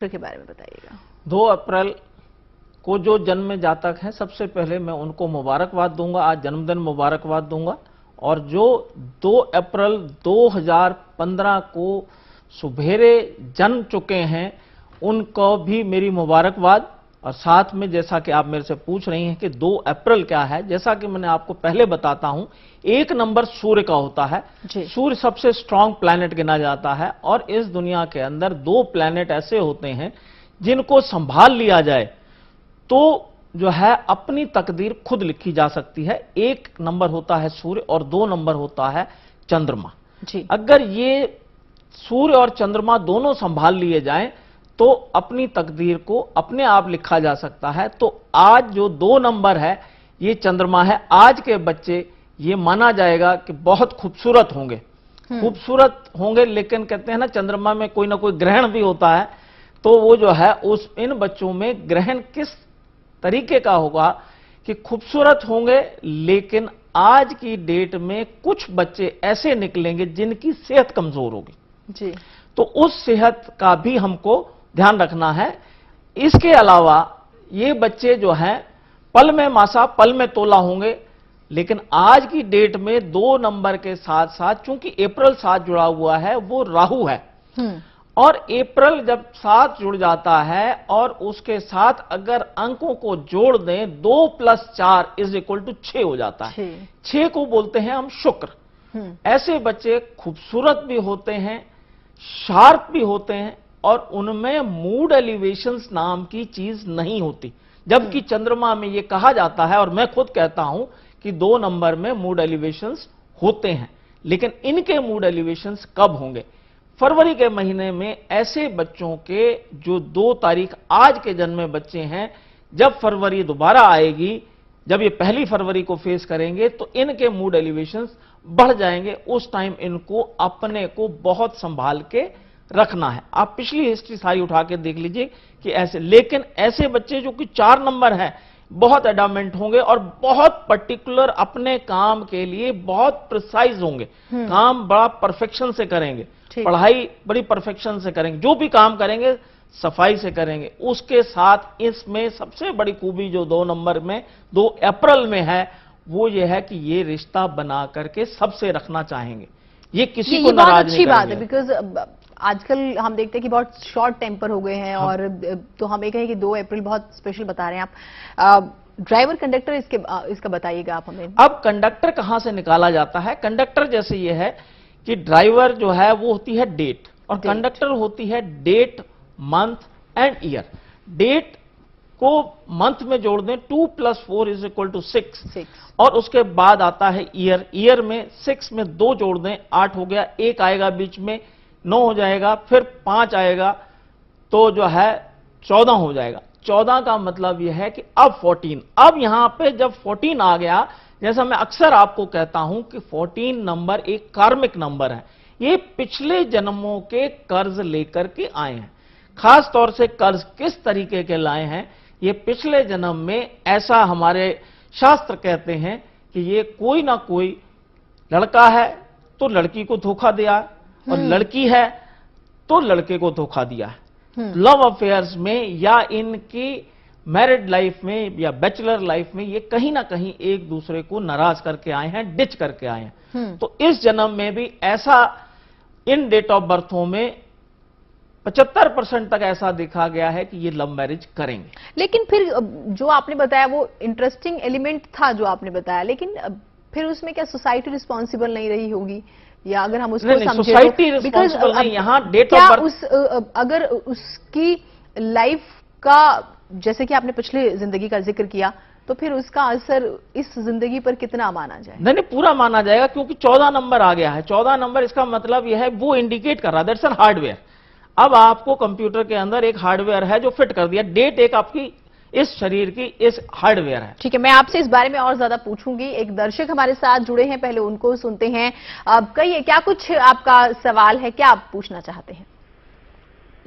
के बारे में बताइएगा। 2 अप्रैल को जो जन्म जातक हैं, सबसे पहले मैं उनको मुबारकबाद दूंगा, आज जन्मदिन मुबारकबाद दूंगा। और जो 2 अप्रैल 2015 को सुबेरे जन्म चुके हैं उनको भी मेरी मुबारकबाद। और साथ में जैसा कि आप मेरे से पूछ रही हैं कि 2 अप्रैल क्या है, जैसा कि मैंने आपको पहले बताता हूं, 1 नंबर सूर्य का होता है। सूर्य सबसे स्ट्रांग प्लैनेट गिना जाता है और इस दुनिया के अंदर 2 प्लैनेट ऐसे होते हैं जिनको संभाल लिया जाए तो जो है अपनी तकदीर खुद लिखी जा सकती है। 1 नंबर होता है सूर्य और 2 नंबर होता है चंद्रमा। अगर ये सूर्य और चंद्रमा दोनों संभाल लिए जाएं तो अपनी तकदीर को अपने आप लिखा जा सकता है। तो आज जो 2 नंबर है ये चंद्रमा है। आज के बच्चे ये माना जाएगा कि बहुत खूबसूरत होंगे, लेकिन कहते हैं ना चंद्रमा में कोई ना कोई ग्रहण भी होता है। तो वो जो है इन बच्चों में ग्रहण किस तरीके का होगा कि खूबसूरत होंगे, लेकिन आज की डेट में कुछ बच्चे ऐसे निकलेंगे जिनकी सेहत कमजोर होगी तो उस सेहत का भी हमको ध्यान रखना है। इसके अलावा ये बच्चे जो हैं पल में मासा पल में तोला होंगे, लेकिन आज की डेट में 2 नंबर के साथ साथ चूंकि अप्रैल 7 जुड़ा हुआ है वो राहु है और अप्रैल जब 7 जुड़ जाता है और उसके साथ अगर अंकों को जोड़ दें 2 + 4 = 6 हो जाता है। 6 को बोलते हैं हम शुक्र। ऐसे बच्चे खूबसूरत भी होते हैं, शार्प भी होते हैं और उनमें मूड एलिवेशंस नाम की चीज नहीं होती, जबकि चंद्रमा में यह कहा जाता है और मैं खुद कहता हूं कि 2 नंबर में मूड एलिवेशंस होते हैं। लेकिन इनके मूड एलिवेशंस कब होंगे? फरवरी के महीने में ऐसे बच्चों के जो 2 तारीख आज के जन्मे बच्चे हैं, जब फरवरी दोबारा आएगी, जब ये 1 फरवरी को फेस करेंगे तो इनके मूड एलिवेशंस बढ़ जाएंगे। उस टाइम इनको अपने को बहुत संभाल के रखना है। आप पिछली हिस्ट्री सारी उठा के देख लीजिए कि ऐसे, लेकिन ऐसे बच्चे जो कि 4 नंबर है बहुत एडामेंट होंगे और बहुत पर्टिकुलर अपने काम के लिए बहुत प्रिसाइज होंगे। काम बड़ा परफेक्शन से करेंगे, पढ़ाई बड़ी परफेक्शन से करेंगे, जो भी काम करेंगे सफाई से करेंगे। उसके साथ इसमें सबसे बड़ी खूबी जो 2 नंबर में 2 अप्रैल में है वो ये है कि ये रिश्ता बना करके सबसे रखना चाहेंगे, ये किसी को नाराज नहीं करेंगे। अच्छी बात है, बिकॉज आजकल हम देखते हैं कि बहुत शॉर्ट टेम्पर हो गए हैं। और तो हम ये कहें कि 2 अप्रैल बहुत स्पेशल बता रहे हैं आप। ड्राइवर कंडक्टर इसका बताइएगा आप हमें। अब कंडक्टर कहां से निकाला जाता है? कंडक्टर जैसे ये है कि ड्राइवर जो है वो होती है डेट और कंडक्टर होती है date, month and year. Date को मंथ में जोड़ दें 2 + 4 = 6 और उसके बाद आता है ईयर। ईयर में 6 में 2 जोड़ दें 8 हो गया, 1 आएगा बीच में 9 हो जाएगा, फिर 5 आएगा तो जो है 14 हो जाएगा। 14 का मतलब यह है कि अब 14। अब यहां पे जब 14 आ गया, जैसा मैं अक्सर आपको कहता हूं कि 14 नंबर एक कार्मिक नंबर है। ये पिछले जन्मों के कर्ज लेकर के आए हैं। खास तौर से कर्ज किस तरीके के लाए हैं, ये पिछले जन्म में ऐसा हमारे शास्त्र कहते हैं कि ये कोई ना कोई लड़का है तो लड़की को धोखा दिया और लड़की है तो लड़के को धोखा दिया है। लव अफेयर्स में या इनकी मैरिड लाइफ में या बैचलर लाइफ में ये कहीं ना कहीं एक दूसरे को नाराज करके आए हैं, डिच करके आए हैं। तो इस जन्म में भी ऐसा इन डेट ऑफ बर्थों में 75% तक ऐसा देखा गया है कि ये लव मैरिज करेंगे। लेकिन फिर जो आपने बताया वो इंटरेस्टिंग एलिमेंट था जो आपने बताया, लेकिन फिर उसमें क्या सोसाइटी रिस्पॉन्सिबल नहीं रही होगी? या अगर हम उसको समझे सोसाइटी रिस्पॉन्सिबल नहीं, यहाँ डेट ऑफ बर्थ अगर उसकी लाइफ का, जैसे कि आपने पिछले जिंदगी का जिक्र किया, तो फिर उसका असर इस जिंदगी पर कितना माना जाए? नहीं, पूरा माना जाएगा क्योंकि 14 नंबर आ गया है। 14 नंबर इसका मतलब यह है वो इंडिकेट कर रहा है, दैट्स एन हार्डवेयर। अब आपको कंप्यूटर के अंदर एक हार्डवेयर है जो फिट कर दिया। डेट एक आपकी इस शरीर की इस हार्डवेयर है। ठीक है, मैं आपसे इस बारे में और ज्यादा पूछूंगी। एक दर्शक हमारे साथ जुड़े हैं, पहले उनको सुनते हैं। अब कहिए, क्या कुछ आपका सवाल है, क्या आप पूछना चाहते हैं?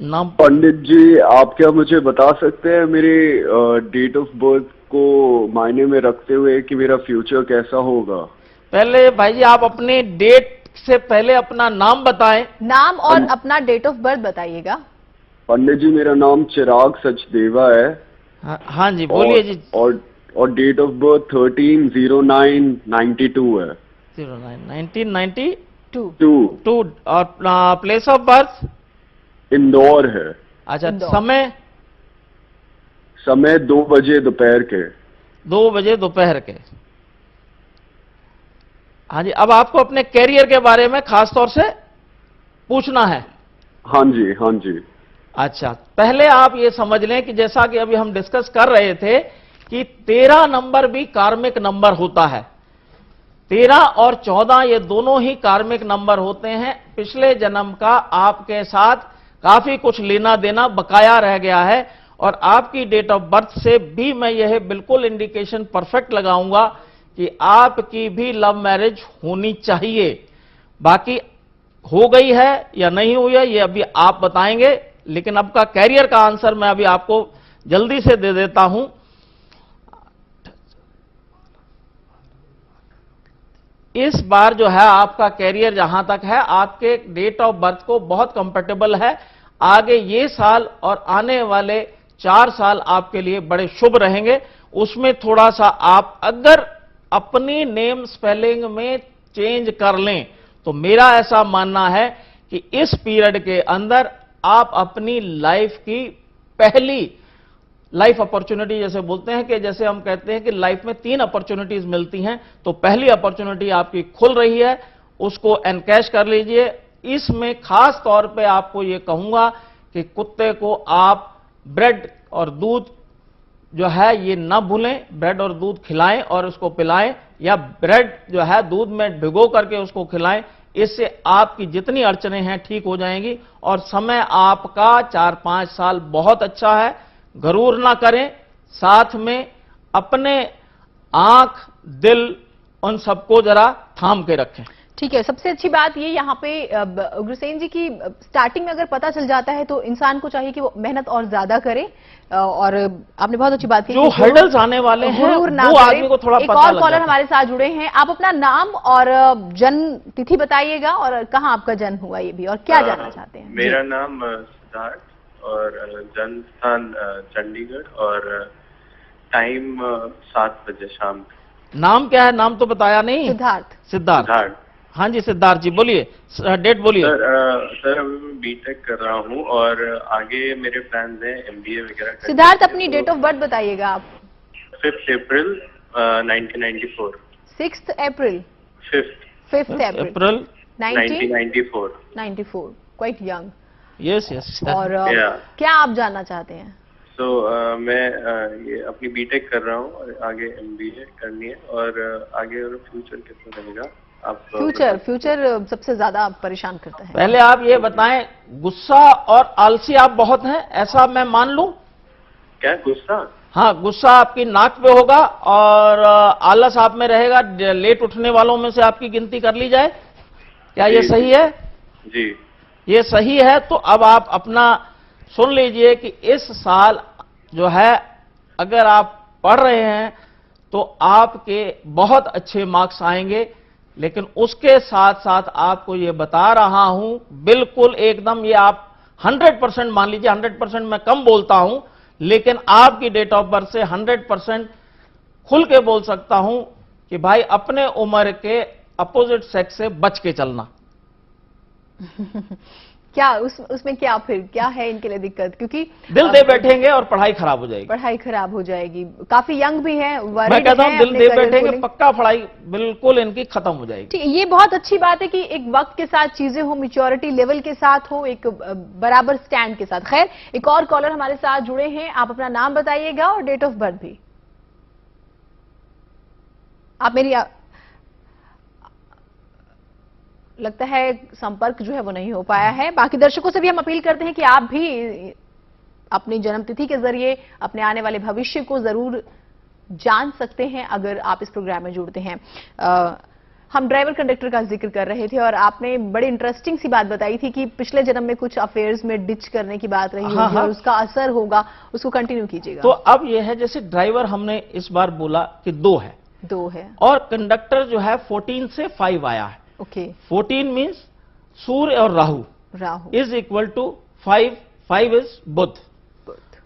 नाम पंडित जी, आप क्या मुझे बता सकते हैं मेरे डेट ऑफ बर्थ को मायने में रखते हुए कि मेरा फ्यूचर कैसा होगा? पहले भाई जी आप अपने डेट से पहले अपना नाम बताएं। नाम और अपना डेट ऑफ बर्थ बताइएगा। पंडित जी मेरा नाम चिराग सचदेवा है। हाँ जी बोलिए जी। और डेट ऑफ बर्थ 13/09/92 है। 1992 और प्लेस ऑफ बर्थ इंदौर है। अच्छा, इंदौर। समय 2 बजे दोपहर के। 2 बजे दोपहर के। हाँ जी, अब आपको अपने कैरियर के बारे में खास तौर से पूछना है। हाँ जी, हाँ जी। अच्छा, पहले आप ये समझ लें कि जैसा कि अभी हम डिस्कस कर रहे थे कि 13 नंबर भी कार्मिक नंबर होता है। 13 और 14 ये दोनों ही कार्मिक नंबर होते हैं। पिछले जन्म का आपके साथ काफी कुछ लेना देना बकाया रह गया है और आपकी डेट ऑफ बर्थ से भी मैं यह बिल्कुल इंडिकेशन परफेक्ट लगाऊंगा कि आपकी भी लव मैरिज होनी चाहिए। बाकी हो गई है या नहीं हुई है ये अभी आप बताएंगे, लेकिन अब का कैरियर का आंसर मैं अभी आपको जल्दी से दे देता हूं। इस बार जो है आपका कैरियर जहां तक है आपके डेट ऑफ बर्थ को बहुत कंफर्टेबल है। आगे ये साल और आने वाले 4 साल आपके लिए बड़े शुभ रहेंगे। उसमें थोड़ा सा आप अगर अपनी नेम स्पेलिंग में चेंज कर लें तो मेरा ऐसा मानना है कि इस पीरियड के अंदर आप अपनी लाइफ की पहली लाइफ अपॉर्चुनिटी, जैसे बोलते हैं कि जैसे हम कहते हैं कि लाइफ में 3 अपॉर्चुनिटीज मिलती हैं, तो पहली अपॉर्चुनिटी आपकी खुल रही है, उसको एनकैश कर लीजिए। इसमें खास तौर पे आपको यह कहूंगा कि कुत्ते को आप ब्रेड और दूध जो है ये ना भूलें, ब्रेड और दूध खिलाएं और उसको पिलाएं, या ब्रेड जो है दूध में भिगो करके उसको खिलाएं। इससे आपकी जितनी अड़चनें हैं ठीक हो जाएंगी और समय आपका 4-5 साल बहुत अच्छा है। गरूर ना करें, साथ में अपने आंख दिल उन सबको जरा थाम के रखें। ठीक है, सबसे अच्छी बात ये यहाँ पे उग्रसेन जी की स्टार्टिंग में अगर पता चल जाता है तो इंसान को चाहिए कि वो मेहनत और ज्यादा करे। और आपने बहुत अच्छी बात की, जो हर्डल्स आने वाले हैं वो आदमी को थोड़ा एक पता और लग कॉलर जाता है। हमारे साथ जुड़े हैं, आप अपना नाम और जन्म तिथि बताइएगा और कहाँ आपका जन्म हुआ ये भी, और क्या जानना चाहते हैं। मेरा नाम सिद्धार्थ और जन्म स्थान चंडीगढ़ और टाइम 7 बजे शाम। नाम क्या है? नाम तो बताया नहीं। सिद्धार्थ। सिद्धार्थ। हाँ जी सिद्धार्थ जी बोलिए, डेट बोलिए। सर अभी मैं बीटेक कर रहा हूँ और आगे मेरे प्लान्स हैं एमबीए वगैरह। सिद्धार्थ अपनी डेट ऑफ बर्थ बताइएगा आप। 5 अप्रैल 1994। 6 अप्रैल। 5 अप्रैल 1994। 94, क्वाइट यंग। Yes yes. और क्या आप जानना चाहते हैं? मैं ये अपनी बीटेक कर रहा हूँ और आगे एमबीए करनी है और आगे फ्यूचर कितना रहेगा आप? फ्यूचर सबसे ज्यादा परेशान करता है। पहले आप ये बताएं, गुस्सा और आलसी आप बहुत हैं, ऐसा मैं मान लूं? क्या गुस्सा? हाँ, गुस्सा आपकी नाक पे होगा और आलस आप में रहेगा। लेट उठने वालों में से आपकी गिनती कर ली जाए, क्या ये सही है? जी ये सही है। तो अब आप अपना सुन लीजिए कि इस साल जो है अगर आप पढ़ रहे हैं तो आपके बहुत अच्छे मार्क्स आएंगे, लेकिन उसके साथ साथ आपको ये बता रहा हूं बिल्कुल एकदम, ये आप 100% मान लीजिए। 100% मैं कम बोलता हूं, लेकिन आपकी डेट ऑफ बर्थ से 100% खुल के बोल सकता हूं कि भाई अपने उम्र के अपोजिट सेक्स से बच के चलना। क्या उसमें क्या फिर क्या है इनके लिए दिक्कत? क्योंकि दिल दे बैठेंगे और पढ़ाई खराब हो जाएगी। पढ़ाई खराब हो जाएगी, काफी यंग भी है, मैं कहता हूं दिल दे बैठेंगे, पक्का पढ़ाई बिल्कुल इनकी खत्म हो जाएगी। ठीक, ये बहुत अच्छी बात है कि एक वक्त के साथ चीजें हो, मैच्योरिटी लेवल के साथ हो, एक बराबर स्टैंड के साथ। खैर, एक और कॉलर हमारे साथ जुड़े हैं, आप अपना नाम बताइएगा और डेट ऑफ बर्थ भी। आप मेरी लगता है संपर्क जो है वो नहीं हो पाया है। बाकी दर्शकों से भी हम अपील करते हैं कि आप भी अपनी जन्मतिथि के जरिए अपने आने वाले भविष्य को जरूर जान सकते हैं अगर आप इस प्रोग्राम में जुड़ते हैं। हम ड्राइवर कंडक्टर का जिक्र कर रहे थे और आपने बड़ी इंटरेस्टिंग सी बात बताई थी कि पिछले जन्म में कुछ अफेयर्स में डिच करने की बात रही होगी और उसका असर होगा, उसको कंटिन्यू कीजिएगा। तो अब यह है, जैसे ड्राइवर हमने इस बार बोला कि 2 है और कंडक्टर जो है 14 से 5 आया है। ओके। 14 मीन्स सूर्य और Rahu is equal to 5 5 is Budh.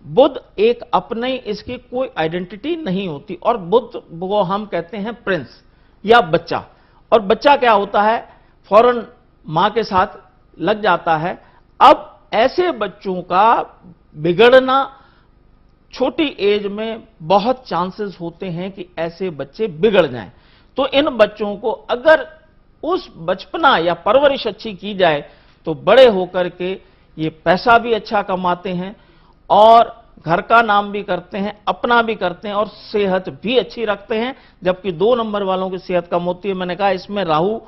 Budh एक अपने इसकी कोई आइडेंटिटी नहीं होती, और बुध वो हम कहते हैं प्रिंस या बच्चा। और बच्चा क्या होता है, फौरन मां के साथ लग जाता है। अब ऐसे बच्चों का बिगड़ना छोटी एज में बहुत चांसेस होते हैं कि ऐसे बच्चे बिगड़ जाएं। तो इन बच्चों को अगर उस बचपना या परवरिश अच्छी की जाए तो बड़े होकर के ये पैसा भी अच्छा कमाते हैं और घर का नाम भी करते हैं, अपना भी करते हैं और सेहत भी अच्छी रखते हैं। जबकि 2 नंबर वालों की सेहत कम होती है। मैंने कहा इसमें राहु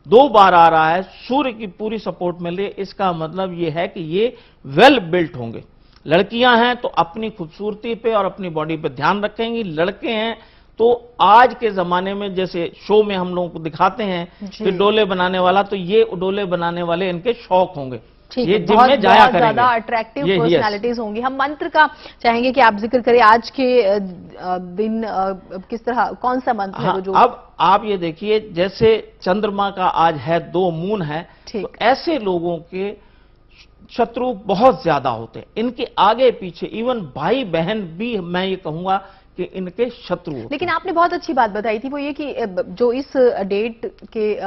2 बार आ रहा है, सूर्य की पूरी सपोर्ट मिल रही है, इसका मतलब यह है कि ये वेल बिल्ट होंगे। लड़कियां हैं तो अपनी खूबसूरती पे और अपनी बॉडी पे ध्यान रखेंगी। लड़के हैं तो आज के जमाने में जैसे शो में हम लोगों को दिखाते हैं कि डोले बनाने वाला, तो ये डोले बनाने वाले इनके शौक होंगे। ये जिम में जाया करेंगे, ज्यादा अट्रैक्टिव पर्सनालिटीज होंगी। हम मंत्र का चाहेंगे कि आप जिक्र करें आज के दिन किस तरह, कौन सा मंत्र है वो जो। अब आप ये देखिए, जैसे चंद्रमा का आज है 2 मून है, तो ऐसे लोगों के शत्रु बहुत ज्यादा होते हैं। इनके आगे पीछे इवन भाई बहन भी मैं ये कहूंगा कि इनके शत्रु होते। लेकिन आपने बहुत अच्छी बात बताई थी, वो ये कि जो इस डेट के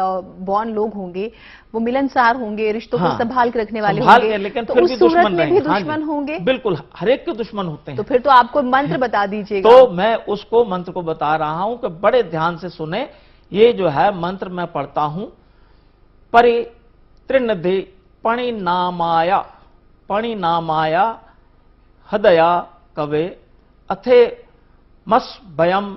बॉर्न लोग होंगे वो मिलनसार होंगे, रिश्तों को संभाल के रखने वाले होंगे, लेकिन तो फिर उस भी सूरत में भी दुश्मन दुश्मन होंगे। बिल्कुल, हर एक के दुश्मन होते हैं। तो फिर तो आपको मंत्र बता दीजिएगा। तो मैं उसको मंत्र को बता रहा हूं कि बड़े ध्यान से सुने। ये जो है मंत्र मैं पढ़ता हूं, परि त्रिनधि पणिनामाया हदया कवे अथे मस भयम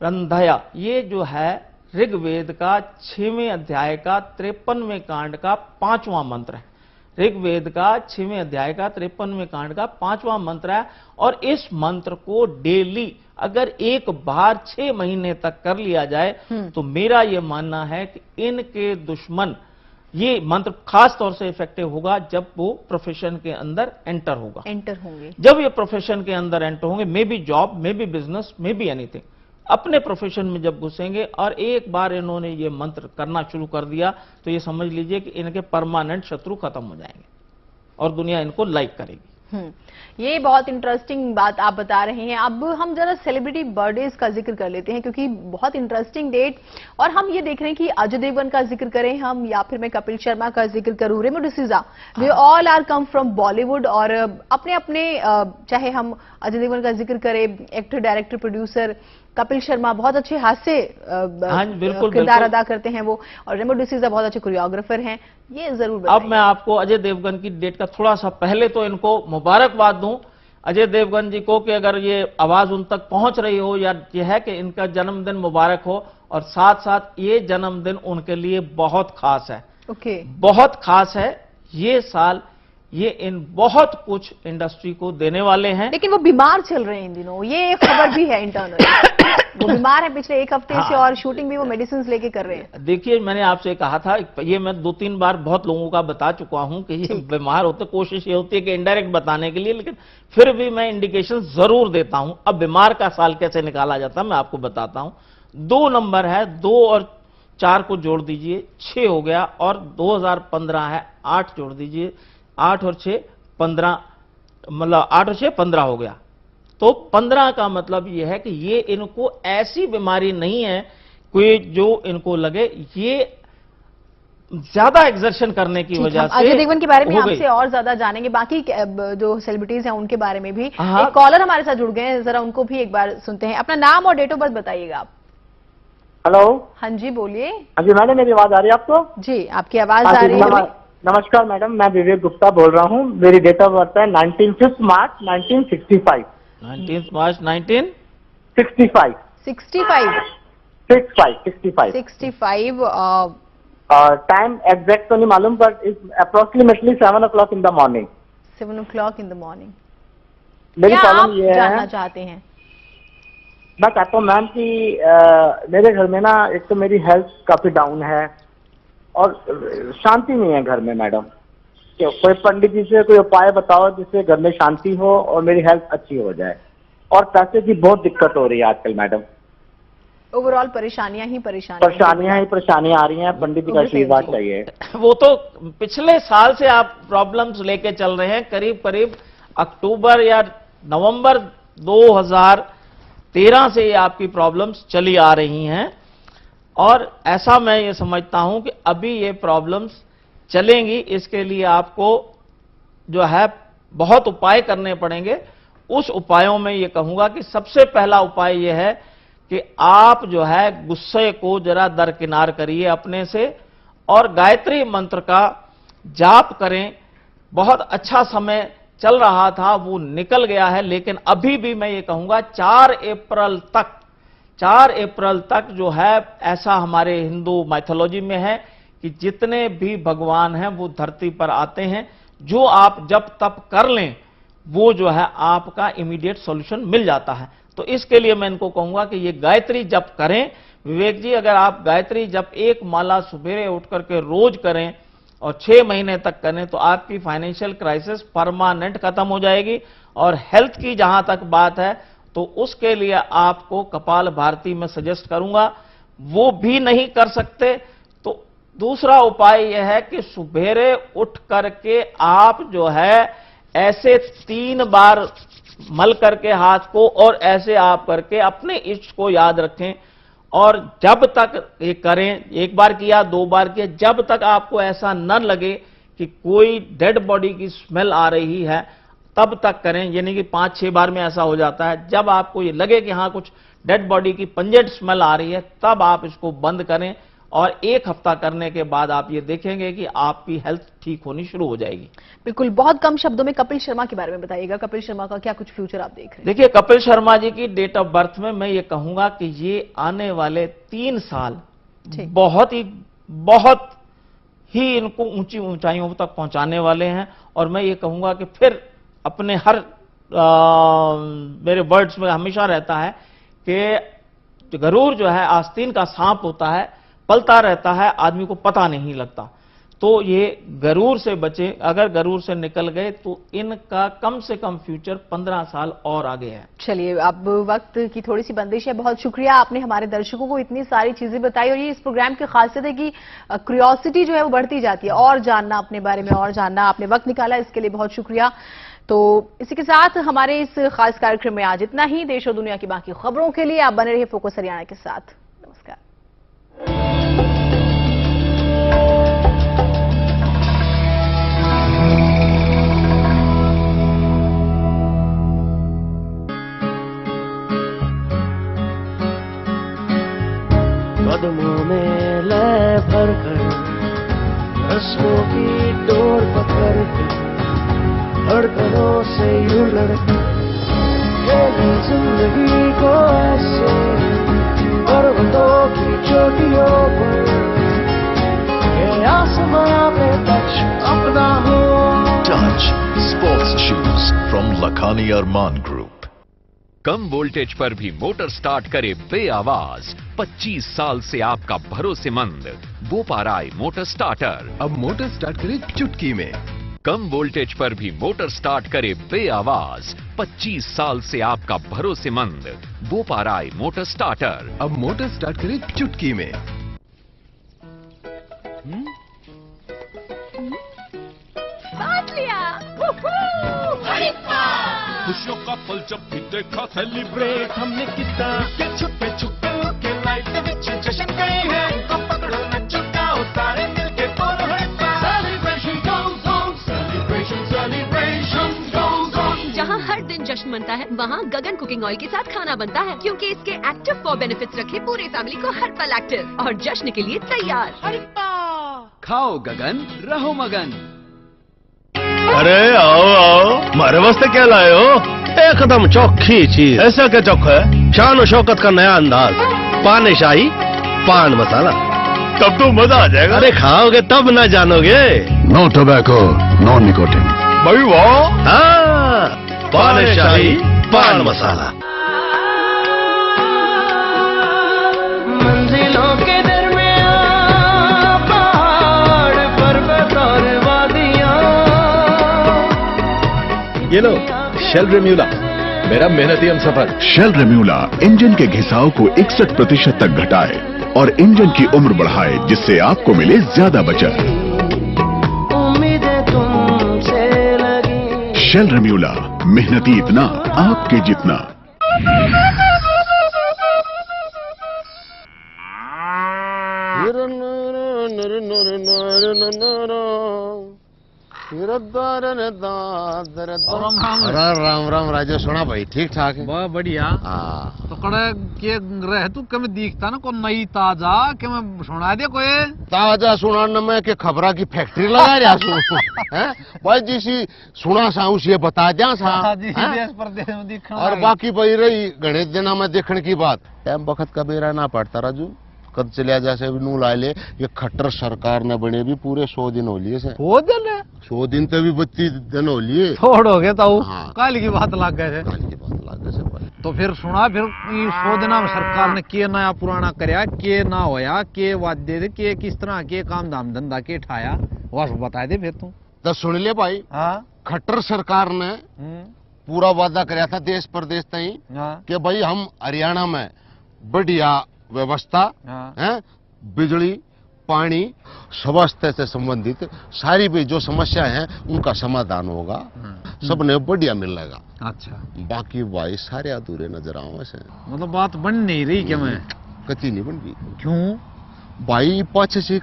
रंधया। ये जो है ऋग्वेद का 6वें अध्याय का 53वें कांड का 5वां मंत्र है। ऋग्वेद का 6वें अध्याय का 53वें कांड का 5वां मंत्र है। और इस मंत्र को डेली अगर एक बार 6 महीने तक कर लिया जाए तो मेरा यह मानना है कि इनके दुश्मन, ये मंत्र खास तौर से इफेक्टिव होगा जब वो प्रोफेशन के अंदर एंटर होंगे। जब ये प्रोफेशन के अंदर एंटर होंगे, may be job, may be business, may be anything, अपने प्रोफेशन में जब घुसेंगे और एक बार इन्होंने ये मंत्र करना शुरू कर दिया तो ये समझ लीजिए कि इनके परमानेंट शत्रु खत्म हो जाएंगे और दुनिया इनको लाइक करेगी। ये बहुत इंटरेस्टिंग बात आप बता रहे हैं। अब हम जरा सेलिब्रिटी बर्थडेज का जिक्र कर लेते हैं, क्योंकि बहुत इंटरेस्टिंग डेट, और हम ये देख रहे हैं कि अजय देवगन का जिक्र करें हम या फिर मैं कपिल शर्मा का जिक्र करूं, Remo D'Souza, we all are come from Bollywood. और अपने अपने चाहे हम अजय देवगन का जिक्र करें, actor, director, producer, Kapil Sharma बहुत अच्छे हास्य किरदार अदा करते हैं वो, और रेमो डिसूजा बहुत अच्छे कोरियोग्राफर हैं। ये जरूर बताइए। अब मैं आपको अजय देवगन की डेट का थोड़ा सा पहले तो इनको मुबारकबाद दूं अजय देवगन जी को कि अगर ये आवाज उन तक पहुंच रही हो, या ये है कि इनका जन्मदिन मुबारक हो, और साथ साथ ये जन्मदिन उनके लिए बहुत खास है। बहुत खास है ये साल। ये इन बहुत कुछ इंडस्ट्री को देने वाले हैं। लेकिन वो बीमार चल रहे हैं इन दिनों, ये एक खबर भी है इंटरनल। वो बीमार है पिछले 1 हफ्ते से, और शूटिंग भी वो मेडिसिन लेके कर रहे हैं। देखिए, मैंने आपसे कहा था, ये मैं 2-3 बार बहुत लोगों का बता चुका हूं कि ये बीमार होते, कोशिश ये होती है कि इनडायरेक्ट बताने के लिए, लेकिन फिर भी मैं इंडिकेशन जरूर देता हूं। अब बीमार का साल कैसे निकाला जाता है मैं आपको बताता हूं। 2 नंबर है, 2 और 4 को जोड़ दीजिए 6 हो गया, और 2015 है 8 जोड़ दीजिए, 8 और 6 15, मतलब 8 और 6 15 हो गया। तो 15 का मतलब यह है कि ये इनको ऐसी बीमारी नहीं है कोई जो इनको लगे, ये ज्यादा एक्सर्शन करने की वजह से। अजय देवगन के बारे में आपसे और ज्यादा जानेंगे, बाकी जो सेलिब्रिटीज हैं उनके बारे में भी। एक कॉलर हमारे साथ जुड़ गए हैं, जरा उनको भी एक बार सुनते हैं। अपना नाम और डेट ऑफ बर्थ बताइएगा आप। हेलो। हाँ जी, बोलिए। हाँ जी मैडम, मेरी आवाज आ रही है आपको? जी, आपकी आवाज आ रही है। नमस्कार मैडम, मैं विवेक गुप्ता बोल रहा हूँ। मेरी डेट ऑफ बर्थ है 19 मार्च 1965। 19 मार्च 1965। 65 टाइम एग्जैक्ट तो नहीं मालूम, but approximately 7 o'clock in the morning. 7 o'clock in the morning. मेरी प्रॉब्लम ये है, जानना चाहते हैं? मैं चाहता हूँ मैम कि मेरे घर में ना, एक तो मेरी हेल्थ काफी डाउन है और शांति नहीं है घर में मैडम। कोई पंडित जी से कोई उपाय बताओ जिससे घर में शांति हो और मेरी हेल्थ अच्छी हो जाए। और पैसे की बहुत दिक्कत हो रही है आजकल मैडम। ओवरऑल परेशानियां ही परेशानियां आ रही हैं। पंडित जी का आशीर्वाद चाहिए। वो तो पिछले साल से आप प्रॉब्लम्स लेके चल रहे हैं, करीब करीब अक्टूबर या नवंबर 2013 से ये आपकी प्रॉब्लम्स चली आ रही हैं, और ऐसा मैं ये समझता हूं कि अभी ये प्रॉब्लम्स चलेंगी। इसके लिए आपको जो है बहुत उपाय करने पड़ेंगे। उस उपायों में ये कहूंगा कि सबसे पहला उपाय ये है कि आप जो है गुस्से को जरा दरकिनार करिए अपने से, और गायत्री मंत्र का जाप करें। बहुत अच्छा समय चल रहा था, वो निकल गया है, लेकिन अभी भी मैं ये कहूंगा 4 अप्रैल तक जो है, ऐसा हमारे हिंदू माइथोलॉजी में है कि जितने भी भगवान हैं वो धरती पर आते हैं। जो आप जब तप कर लें वो जो है आपका इमीडिएट सॉल्यूशन मिल जाता है। तो इसके लिए मैं इनको कहूंगा कि ये गायत्री जप करें। विवेक जी, अगर आप गायत्री जप एक माला सुबह उठ करके रोज करें और 6 महीने तक करें तो आपकी फाइनेंशियल क्राइसिस परमानेंट खत्म हो जाएगी। और हेल्थ की जहां तक बात है तो उसके लिए आपको कपाल भारती में सजेस्ट करूंगा। वो भी नहीं कर सकते तो दूसरा उपाय यह है कि सुबेरे उठ करके आप जो है ऐसे 3 बार मल करके हाथ को, और ऐसे आप करके अपने इष्ट को याद रखें। और जब तक ये करें, 1 बार किया, 2 बार किया, जब तक आपको ऐसा न लगे कि कोई डेड बॉडी की स्मेल आ रही है, तब तक करें। यानी कि 5-6 बार में ऐसा हो जाता है। जब आपको ये लगे कि हाँ कुछ डेड बॉडी की पंजेंट स्मेल आ रही है, तब आप इसको बंद करें, और 1 हफ्ता करने के बाद आप ये देखेंगे कि आपकी हेल्थ ठीक होनी शुरू हो जाएगी। बिल्कुल, बहुत कम शब्दों में कपिल शर्मा के बारे में बताइएगा। कपिल शर्मा का क्या कुछ फ्यूचर आप देख रहे हैं? देखिए, कपिल शर्मा जी की डेट ऑफ बर्थ में मैं ये कहूंगा कि ये आने वाले 3 साल बहुत ही इनको ऊंची ऊंचाइयों तक पहुंचाने वाले हैं। और मैं ये कहूंगा कि फिर अपने मेरे वर्ड्स में हमेशा रहता है कि गरुड़ जो है आस्तीन का सांप होता है, पलता रहता है, आदमी को पता नहीं लगता। तो ये गरुड़ से बचे। अगर गरुड़ से निकल गए तो इनका कम से कम फ्यूचर 15 साल और आगे है। चलिए, अब वक्त की थोड़ी सी बंदिश है। बहुत शुक्रिया, आपने हमारे दर्शकों को इतनी सारी चीजें बताई, और ये इस प्रोग्राम की खासियत है कि क्यूरियोसिटी जो है वो बढ़ती जाती है, और जानना अपने बारे में, और जानना। आपने वक्त निकाला, इसके लिए बहुत शुक्रिया। तो इसी के साथ हमारे इस खास कार्यक्रम में आज इतना ही। देश और दुनिया की बाकी खबरों के लिए आप बने रहिए फोकस हरियाणा के साथ। नमस्कार। कदमों में लय भर कर, रस्मों की डोर पकड़ कर, धड़कनों से यूं लड़कर खेली जिंदगी को ऐसे, पर्वतों की चोटियों पर, ये आसमां पे टच अपना हो। Touch Sports Shoes from Lakhani Arman Group। Come voltage पर भी मोटर स्टार्ट करे बेआवाज। 25 साल से आपका भरोसेमंद बोपाराय मोटर स्टार्टर। अब मोटर स्टार्ट करे चुटकी में। कम वोल्टेज पर भी मोटर स्टार्ट करे बेआवाज। 25 साल से आपका भरोसेमंद बोपाराय मोटर स्टार्टर। अब मोटर स्टार्ट करे चुटकी में। साथ लिया। खुशियों का पल जब भी देखा सेलिब्रेट हमने कितना के छुपे छुपे के लाइट विच जश्न गए हैं को पकड़ो नचो गाओ सारे मिलके बोलो है celebration goes on celebration celebration goes on. जहां हर दिन जश्न मनता है वहां गगन कुकिंग ऑयल के साथ खाना बनता है, क्योंकि इसके एक्टिव 4 बेनिफिट्स रखे पूरी फैमिली को हर पल एक्टिव और जश्न के लिए तैयार। खाओ गगन, रहो मगन। अरे आओ आओ, मारे वास्ते क्या लाए हो? एकदम चौखी चीज। ऐसा क्या चौखा है? शान और शौकत का नया अंदाज, पान शाही पान मसाला। तब तो मजा आ जाएगा। अरे खाओगे तब ना जानोगे। No tobacco, no nicotine. भाई वाह। हाँ, पान शाही पान मसाला। मंजिलों के दरमियां पहाड़ पर्वत और वादियां। ये लो शेल रेम्यूला, मेरा मेहनती हम सफर। शेल रेम्यूला इंजन के घिसाव को 61% तक घटाए और इंजन की उम्र बढ़ाए, जिससे आपको मिले ज्यादा बचत। उम्मीदें तुमसे लगी। शेल रेम्यूला, मेहनती इतना आपके जितना। राम राम राजा, सुना भाई ठीक ठाक है? बहुत बढ़िया। तो कड़े के रह तू के में दिखता ना कोई नई ताजा के मैं सुना दे कोई ताजा सुना में के खबरा की फैक्ट्री लगा रहा सु हैं भाई जिसी सुना सा उसे बता दिया सा देश प्रदेश में दिखना। और बाकी भाई रही गणेश दिना में देखने की बात, टाइम वक्त का बेरा ना पड़ता राजू। कद चलिया जैसे नू ला ले, ये खट्टर सरकार ने बने भी पूरे 100 दिन हो लिए से। 100 दिन तो भी 32 दिन हो लिए। छोड़ हो गया ताऊ। हाँ। काल की बात लग गए तो फिर सुना फिर 100 दिन में सरकार ने के नया पुराना करया, के ना होया, के वाद्य दे, के किस तरह के काम धाम धंधा के ठाया, बस बता दे फिर तू। तो सुन ले भाई। हाँ। खट्टर सरकार ने पूरा वादा कराया था देश प्रदेश तई कि भाई हम हरियाणा में बढ़िया व्यवस्था है, बिजली पानी स्वास्थ्य से संबंधित सारी भी जो समस्या है उनका समाधान होगा, सबने बढ़िया मिलेगा। अच्छा। बाकी भाई सारे अधूरे नजर आवे से। मतलब बात बन नहीं रही क्या? मैं कति नहीं बन गई। क्यों भाई? पाछे से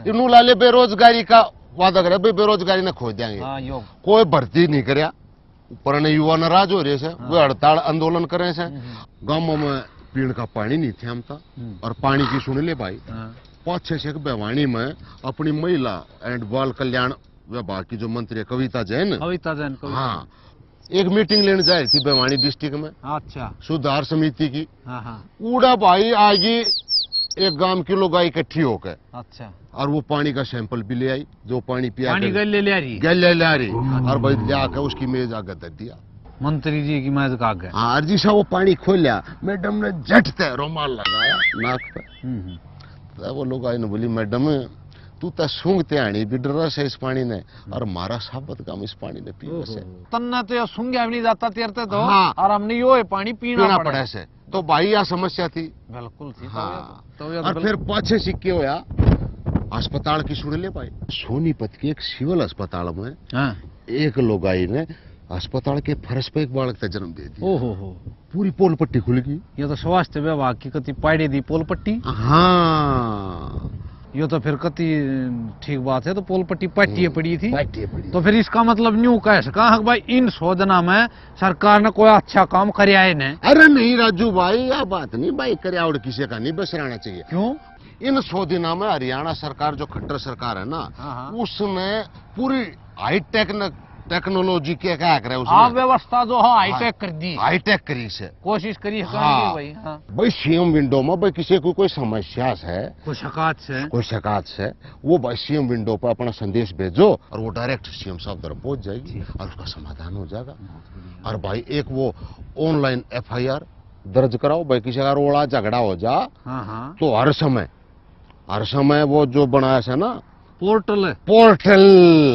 इनू लाले बेरोजगारी का वादा करे, भाई बेरोजगारी ने खो देंगे। कोई भर्ती नहीं करया, ऊपर ने युवा नाराज हो रहे से, वे हड़ताल आंदोलन करे से। गांवों में पीने का पानी नहीं थे हम था, और पानी की सुन ले भाई। 5-6 से बेवानी में अपनी महिला एंड बाल कल्याण विभाग की जो मंत्री कविता जैन। हाँ, एक मीटिंग लेने जा रही थी बेवानी डिस्ट्रिक्ट में। अच्छा। सुधार समिति की। उड़ा भाई आज एक गांव की लोग आई इकट्ठी होकर। अच्छा। और वो पानी का सैंपल भी ले आई, जो पानी पिया ले आ रही और भाई ले आकर उसकी मेज आगे दे दिया मंत्री जी की मेज का आगे। हाँ, जी सा वो पानी खोलिया, मैडम ने झट से रुमाल लगाया नाक पे। तो वो लोग आई ने बोली, मैडम तू तो सूंघते आनी भी डर से इस पानी ने, और मारा साबत काम इस पानी ने पीने से। तन्ना तो सूंघा भी नहीं जाता तेरते तो। हाँ। और हमने यो पानी पीना पड़े से। तो भाई यह समस्या थी। बिल्कुल थी। हाँ। और फिर पाछे सिक्के होया अस्पताल की सुन ले भाई। सोनीपत के एक सिविल अस्पताल में एक लोगाई ने अस्पताल के फर्श पे एक बालक का जन्म दे दिया। ओहो, पूरी पोल पट्टी खुल गई। ये तो स्वास्थ्य विभाग की कति पाड़ी दी पोल पट्टी। हाँ, ये तो फिर कति ठीक बात है। तो पोल पट्टी पट्टी पड़ी थी। तो फिर इसका मतलब न्यू कह सका भाई इन शोधना में सरकार ने कोई अच्छा काम कराया है न? अरे नहीं राजू भाई, यह बात नहीं भाई, कराया और किसी का नहीं बस रहना चाहिए। क्यों? इन शोधना में हरियाणा सरकार जो खट्टर सरकार है ना, उसने पूरी हाईटेक टेक्नोलॉजी क्या करे उसने व्यवस्था जो है हाईटेक कर दी। हाईटेक करी से कोशिश करी। हाँ। भाई सीएम विंडो में भाई किसी को कोई समस्या है, कोई शिकायत है, वो भाई सीएम विंडो पर अपना संदेश भेजो और वो डायरेक्ट सीएम साहब तरफ पहुंच जाएगी और उसका समाधान हो जाएगा। और भाई एक वो ऑनलाइन FIR दर्ज कराओ, भाई किसी का रोड़ा झगड़ा हो जा तो हर समय वो जो बनाया है ना पोर्टल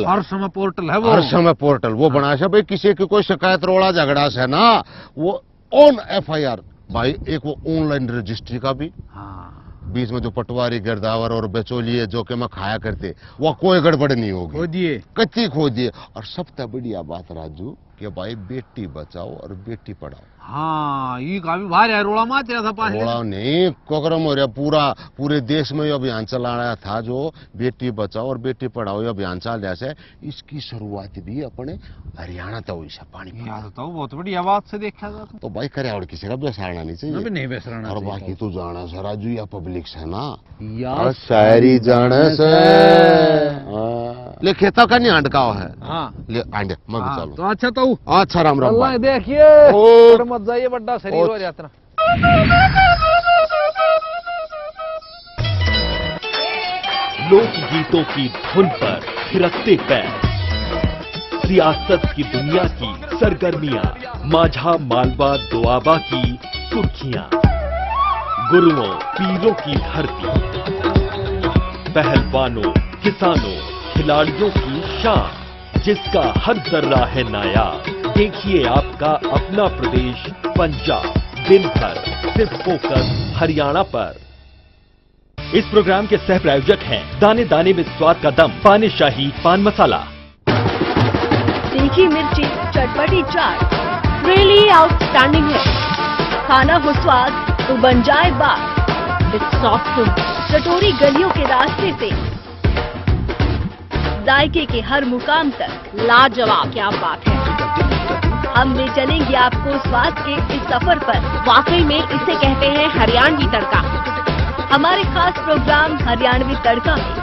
हर समय पोर्टल है, वो बनाया है भाई। किसी की कोई शिकायत रोड़ा झगड़ा से ना, वो ऑन FIR भाई। एक वो ऑनलाइन रजिस्ट्री का भी। बीच में जो पटवारी गिरदावर और बेचोलिए जो के मैं खाया करते, वो कोई गड़बड़ नहीं होगी। कच्ची खो दिए। और सबसे बढ़िया बात राजू कि भाई बेटी बचाओ और बेटी पढ़ाओ। हाँ, ये काफी भारी है। रोड़ा माच रहा था पास। रोड़ा नहीं, कोकरम हो रहा। पूरे देश में ये अभियान चला रहा था जो बेटी बचाओ और बेटी पढ़ाओ ये अभियान चल रहा है। इसकी शुरुआत भी अपने हरियाणा तो हुई है। पानी बहुत बढ़िया बात से देखा जाता। तो भाई करे और किसी का बेसराना नहीं चाहिए। नहीं बेसराना। और बाकी तू जाना से राजू या पब्लिक से ना यार शायरी जाने से ले खेता का नहीं अंडकाव है। हाँ। ले अंडे मैं भी चलूं। तो अच्छा तो अच्छा राम राम भाई। देखिए मत जाइए, बड़ा शरीर हो जाता। लोकगीतों की धुन पर थिरकते पैर, सियासत की दुनिया की सरगर्मियां, माझा मालवा दोआबा की सुर्खियां, गुरुओं पीरों की धरती, पहलवानों किसानों खिलाड़ियों की शान, जिसका हर जर्रा है नायाब। देखिए आपका अपना प्रदेश पंजाब, दिन भर सिर्फ फोकस हरियाणा पर। इस प्रोग्राम के सह प्रायोजक हैं दाने दाने में स्वाद का दम, पानीशाही पान मसाला। तीखी मिर्ची चटपटी चाट रियली आउटस्टैंडिंग है। खाना हो स्वाद तो बन जाए बात। इट्स सॉफ्ट चटोरी गलियों के रास्ते से जायके के हर मुकाम तक लाजवाब, क्या बात है। हम ले चलेंगे आपको स्वाद के इस सफर पर। वाकई में इसे कहते हैं हरियाणवी तड़का। हमारे खास प्रोग्राम हरियाणवी तड़का में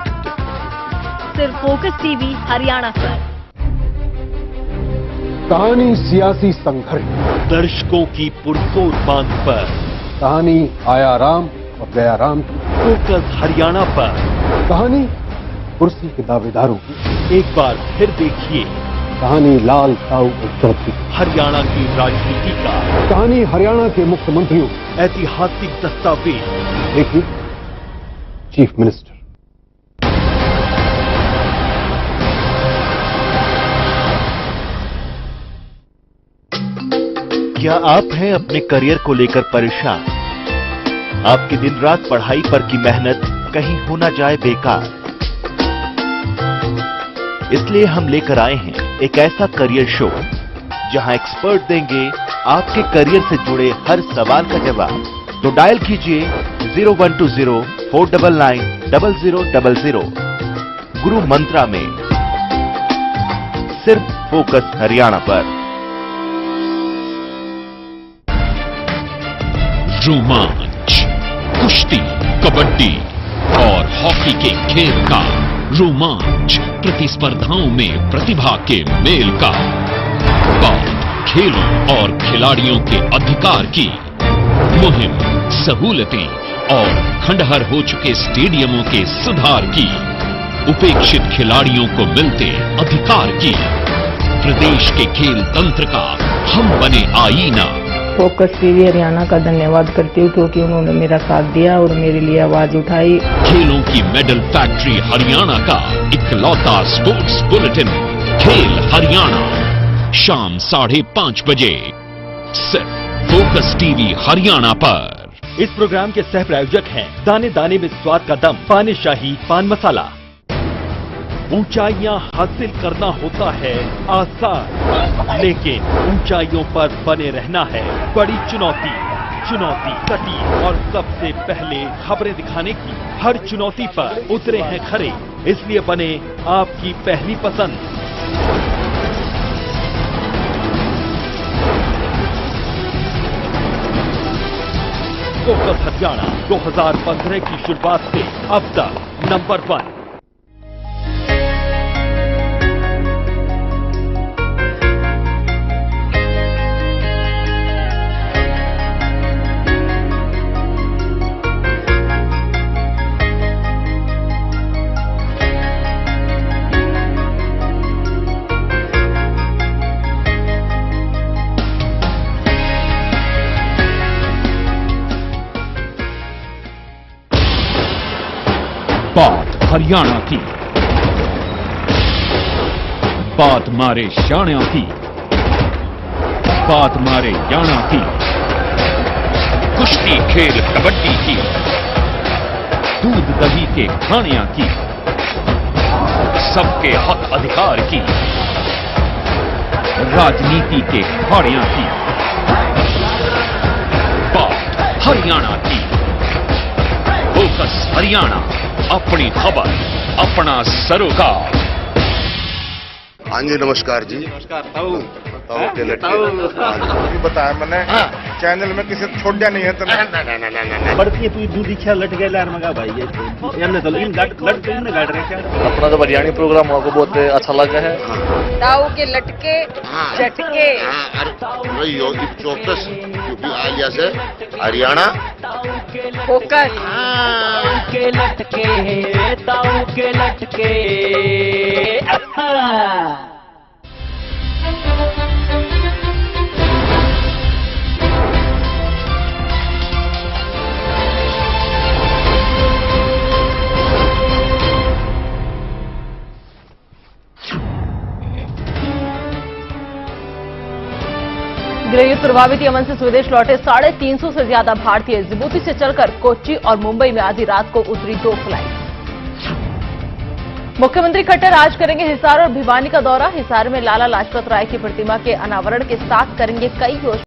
सिर्फ फोकस टीवी हरियाणा पर। कहानी सियासी संघर्ष, दर्शकों की पुरजोर मांग पर। कहानी आया राम और गया राम की। फोकस हरियाणा पर। कहानी कुर्सी के दावेदारों की। एक बार फिर देखिए कहानी लाल साहू और चौधरी, हरियाणा की राजनीति का। कहानी हरियाणा के मुख्यमंत्रियों, ऐतिहासिक दस्तावेज। देखिए चीफ मिनिस्टर। क्या आप हैं अपने करियर को लेकर परेशान? आपकी दिन रात पढ़ाई पर की मेहनत कहीं हो ना जाए बेकार, इसलिए हम लेकर आए हैं एक ऐसा करियर शो जहां एक्सपर्ट देंगे आपके करियर से जुड़े हर सवाल का जवाब। तो डायल कीजिए 0120-499-0000 गुरु मंत्रा में, सिर्फ फोकस हरियाणा पर। रोमांच, कुश्ती, कबड्डी और हॉकी के खेल का रोमांच, प्रतिस्पर्धाओं में प्रतिभा के मेल का, बात खेलों और खिलाड़ियों के अधिकार की, मुहिम, सहूलतें और खंडहर हो चुके स्टेडियमों के सुधार की, उपेक्षित खिलाड़ियों को मिलते अधिकार की, प्रदेश के खेल तंत्र का हम बने आईना। फोकस टीवी हरियाणा का धन्यवाद करती हूँ क्योंकि उन्होंने मेरा साथ दिया और मेरे लिए आवाज उठाई। खेलों की मेडल फैक्ट्री हरियाणा का इकलौता स्पोर्ट्स बुलेटिन खेल हरियाणा, शाम 5:30 बजे, सिर्फ फोकस टीवी हरियाणा पर। इस प्रोग्राम के सह प्रायोजक हैं दाने दाने में स्वाद का दम, पानीशाही पान मसाला। ऊंचाइयां हासिल करना होता है आसान, लेकिन ऊंचाइयों पर बने रहना है बड़ी चुनौती। चुनौती कटी और सबसे पहले खबरें दिखाने की। हर चुनौती पर उतरे हैं खरे, इसलिए बने आपकी पहली पसंद। फोकस हरियाणा 2015 की शुरुआत से अब तक नंबर 1। बात हरियाणा की, बात मारे शाणिया की, बात मारे याना की, कुश्ती खेल कबड्डी की, दूध दही के खानिया की, सबके हक अधिकार की, राजनीति के खाड़ियां की, बात हरियाणा की। फोकस हरियाणा, अपनी खबर, अपना सरोकार। हाँ जी नमस्कार जी। नमस्कार। ताऊ के लटके बताया मैंने चैनल में किसी छोड़ दिया नहीं है तो बढ़ती है तू दूधी छह लट गए लार मगा भाई ये हमने तो इन लट तो इनने गाड़ रहे क्या। अपना तो हरियाणी प्रोग्राम हमको बहुत अच्छा लगा है। ताऊ के लटके झटके चौकस आलिया से हरियाणा फोकस के लटके ताऊ के लटके। चलिए युद्ध प्रभावित यमन से स्वदेश लौटे 350 से ज्यादा भारतीय। जिबूती से चलकर कोच्चि और मुंबई में आधी रात को उतरी 2 फ्लाइट। मुख्यमंत्री खट्टर आज करेंगे हिसार और भिवानी का दौरा। हिसार में लाला लाजपत राय की प्रतिमा के अनावरण के साथ करेंगे कई योजना